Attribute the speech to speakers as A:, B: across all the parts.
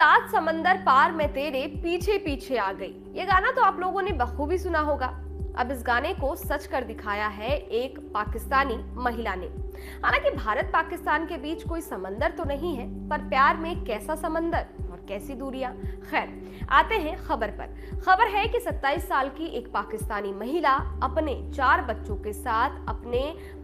A: सात समंदर पार मैं तेरे पीछे पीछे आ गई। ये गाना तो आप लोगों ने बखूबी सुना होगा। अब इस गाने को सच कर दिखाया है एक पाकिस्तानी महिला ने। हालांकि भारत पाकिस्तान के बीच कोई समंदर तो नहीं है, पर प्यार में कैसा समंदर और कैसी दूरियां। खैर, आते हैं खबर पर। खबर है कि 27 साल की एक पाकिस्तानी महिला अपने 4 बच्चों के साथ अपने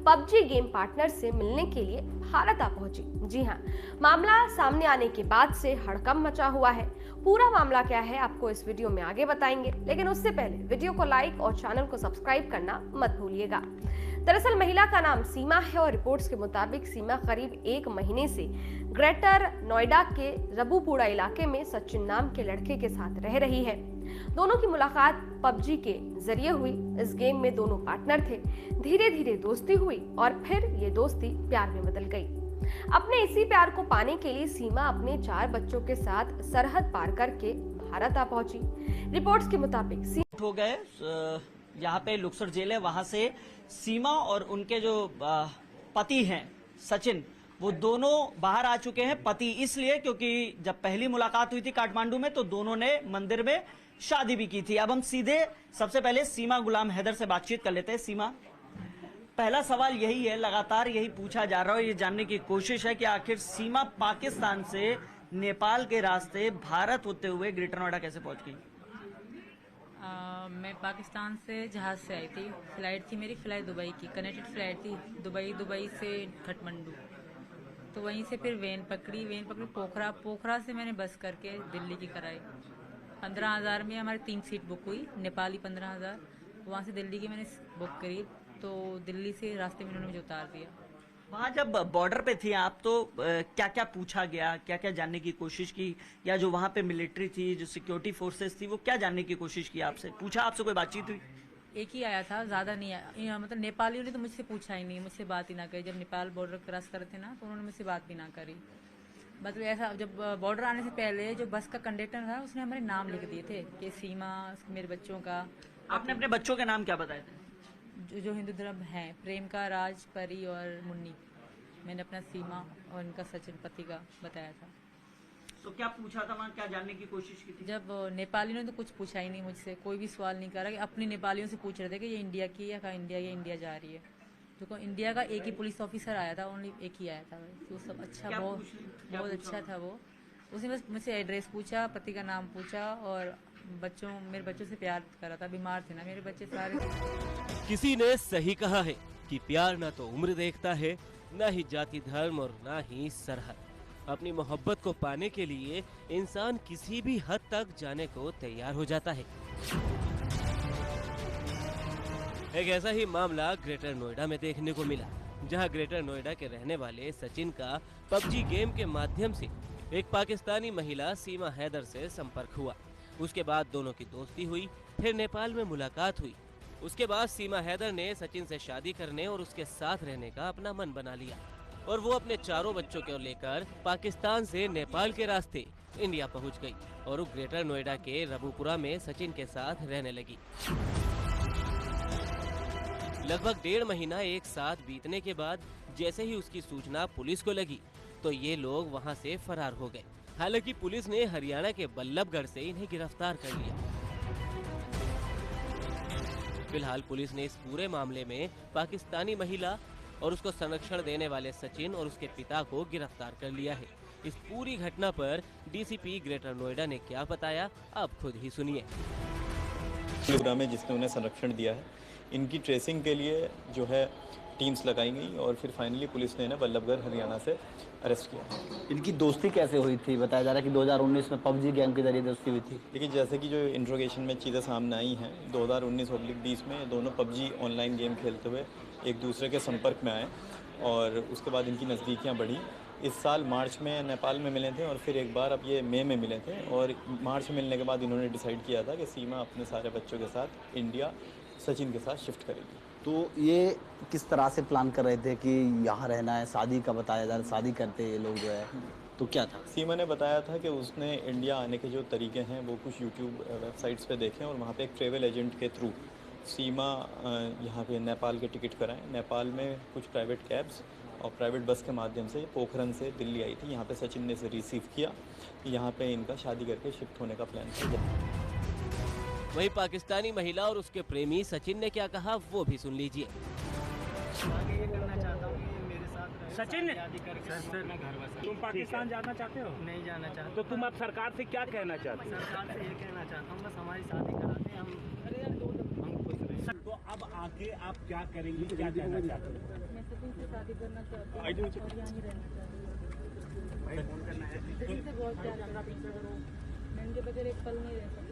A: पबजी गेम पार्टनर से मिलने के लिए भारत आ पहुंची। जी हाँ, मामला सामने आने के बाद से हड़कंप मचा हुआ है। पूरा मामला क्या है आपको इस वीडियो में आगे बताएंगे, लेकिन उससे पहले वीडियो को लाइक और चैनल को सब्सक्राइब करना मत भूलिएगा। दरअसल महिला का नाम सीमा है और रिपोर्ट्स के मुताबिक सीमा करीब 1 महीने से ग्रेटर नोएडा के रबूपुरा इलाके में सचिन नाम के लड़के के साथ रह रही है। दोनों की मुलाकात पबजी के जरिए हुई। इस गेम में दोनों पार्टनर थे। धीरे धीरे दोस्ती हुई और फिर ये दोस्ती प्यार में बदल गई। अपने इसी प्यार को पाने के लिए सीमा अपने 4 बच्चों के साथ सरहद पार करके भारत आ पहुंची। रिपोर्ट्स के मुताबिक
B: हो गए यहाँ पे लुक्सर जेल है, वहां से सीमा और उनके जो पति हैं सचिन, वो दोनों बाहर आ चुके हैं। पति इसलिए क्योंकि जब पहली मुलाकात हुई थी काठमांडू में तो दोनों ने मंदिर में शादी भी की थी। अब हम सीधे सबसे पहले सीमा गुलाम हैदर से बातचीत कर लेते हैं। सीमा, पहला सवाल यही है, लगातार यही पूछा जा रहा है, ये जानने की कोशिश है कि आखिर सीमा पाकिस्तान से नेपाल के रास्ते भारत होते हुए ग्रेटर नोएडा कैसे पहुंच गई?
C: मैं पाकिस्तान से जहाज़ से आई थी। फ़्लाइट थी मेरी, फ़्लाइट दुबई की, कनेक्टेड फ़्लाइट थी। दुबई से काठमांडू, तो वहीं से फिर वेन पकड़ी पोखरा से मैंने बस करके दिल्ली की कराई। 15,000 में हमारी 3 सीट बुक हुई, नेपाली 15,000। वहाँ से दिल्ली की मैंने बुक करी, तो दिल्ली से रास्ते में उन्होंने मुझे उतार दिया।
B: वहाँ जब बॉर्डर पे थी आप तो क्या क्या पूछा गया, क्या क्या जानने की कोशिश की, या जो वहाँ पे मिलिट्री थी, जो सिक्योरिटी फोर्सेस थी, वो क्या जानने की कोशिश की आपसे? पूछा आपसे, कोई बातचीत हुई?
C: एक ही आया था, ज़्यादा नहीं आया। मतलब नेपालियों ने तो मुझसे पूछा ही नहीं, मुझसे बात ही ना करी। जब नेपाल बॉर्डर क्रॉस करे थे ना, तो उन्होंने मुझसे बात भी ना करी। मतलब ऐसा, जब बॉर्डर आने से पहले जो बस का कंडक्टर था उसने हमारे नाम लिख दिए थे कि सीमा, मेरे बच्चों का।
B: आपने अपने बच्चों के नाम क्या बताए थे?
C: जो हिंदू धर्म हैं, प्रेम का, राज, परी और मुन्नी। मैंने अपना सीमा और इनका सचिन पति का बताया था।
B: तो क्या पूछा था वहाँ, क्या जानने की कोशिश की थी?
C: जब नेपालियों ने तो कुछ पूछा ही नहीं मुझसे, कोई भी सवाल नहीं करा। कि अपनी नेपालियों से पूछ रहे थे कि ये इंडिया की है, कहाँ इंडिया, ये इंडिया जा रही है। तो इंडिया का एक ही पुलिस ऑफिसर आया था, ओनली एक ही आया था। तो सब अच्छा, बहुत अच्छा था वो। उसने बस मुझसे एड्रेस पूछा, पति का नाम पूछा और मेरे बच्चों से प्यार करा था। बीमार थे ना मेरे बच्चे सारे।
D: किसी ने सही कहा है कि प्यार ना तो उम्र देखता है, ना ही जाति धर्म और ना ही सरहद। अपनी मोहब्बत को पाने के लिए इंसान किसी भी हद तक जाने को तैयार हो जाता है। एक ऐसा ही मामला ग्रेटर नोएडा में देखने को मिला, जहां ग्रेटर नोएडा के रहने वाले सचिन का पबजी गेम के माध्यम से एक पाकिस्तानी महिला सीमा हैदर से संपर्क हुआ। उसके बाद दोनों की दोस्ती हुई, फिर नेपाल में मुलाकात हुई। उसके बाद सीमा हैदर ने सचिन से शादी करने और उसके साथ रहने का अपना मन बना लिया और वो अपने 4 बच्चों को लेकर पाकिस्तान से नेपाल के रास्ते इंडिया पहुंच गई और वो ग्रेटर नोएडा के रबूपुरा में सचिन के साथ रहने लगी। लगभग 1.5 महीना एक साथ बीतने के बाद जैसे ही उसकी सूचना पुलिस को लगी तो ये लोग वहां से फरार हो गए। हालांकि पुलिस ने हरियाणा के बल्लभगढ़ से इन्हें गिरफ्तार कर लिया। फिलहाल पुलिस ने इस पूरे मामले में पाकिस्तानी महिला और उसको संरक्षण देने वाले सचिन और उसके पिता को गिरफ्तार कर लिया है। इस पूरी घटना पर डीसीपी ग्रेटर नोएडा ने क्या बताया, आप खुद ही सुनिए।
E: प्रोग्राम है जिसने उन्हें संरक्षण दिया है, इनकी ट्रेसिंग के लिए जो है टीम्स लगाई गई और फिर फाइनली पुलिस ने इन्हें बल्लभगढ़ हरियाणा से अरेस्ट किया।
F: इनकी दोस्ती कैसे हुई थी? बताया जा रहा है कि 2019 में पबजी गेम के जरिए दोस्ती हुई थी।
E: देखिए, जैसे कि जो इंट्रोगेशन में चीज़ें सामने आई हैं, 2019-20 में दोनों पबजी ऑनलाइन गेम खेलते हुए एक दूसरे के संपर्क में आए और उसके बाद इनकी नज़दीकियाँ बढ़ी। इस साल मार्च में नेपाल में मिले थे और फिर एक बार अब ये मई में मिले थे और मार्च में मिलने के बाद इन्होंने डिसाइड किया था कि सीमा अपने सारे बच्चों के साथ इंडिया सचिन के साथ शिफ्ट करेगी।
F: तो ये किस तरह से प्लान कर रहे थे कि यहाँ रहना है? शादी का बताया जा रहा है, शादी करते ये लोग जो है, तो क्या था?
E: सीमा ने बताया था कि उसने इंडिया आने के जो तरीके हैं वो कुछ यूट्यूब वेबसाइट्स पे देखे और वहाँ पे एक ट्रैवल एजेंट के थ्रू सीमा यहाँ पे नेपाल के टिकट कराएं। नेपाल में कुछ प्राइवेट कैब्स और प्राइवेट बस के माध्यम से पोखरन से दिल्ली आई थी। यहाँ पे सचिन ने इसे रिसीव किया, यहाँ पे इनका शादी करके शिफ्ट होने का प्लान था।
D: वहीं पाकिस्तानी महिला और उसके प्रेमी सचिन ने क्या कहा वो भी सुन लीजिए।
G: सचिन, तुम पाकिस्तान जाना चाहते हो?
H: नहीं जाना चाहते।
G: तो तुम अब सरकार से क्या कहना चाहते हो?
H: सरकार से ये कहना चाहता हूँ बस हमारी शादी करा दें, हम खुश रहें।
G: तो अब आगे आप क्या करेंगी, क्या कहना चाहते हो?
C: मैं सचिन से शादी करना चाहती हूँ और यहाँ ही रहना चाहती हूँ। सचिन से बहुत प्यार करती हूँ, मैं इनके बगैर एक पल नहीं रह सकती।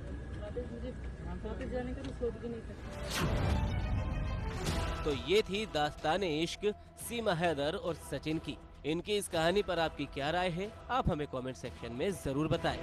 C: वापस जाने का तो सोच भी नहीं सकती।
D: तो ये थी दास्तान इश्क सीमा हैदर और सचिन की। इनकी इस कहानी पर आपकी क्या राय है, आप हमें कमेंट सेक्शन में जरूर बताएं।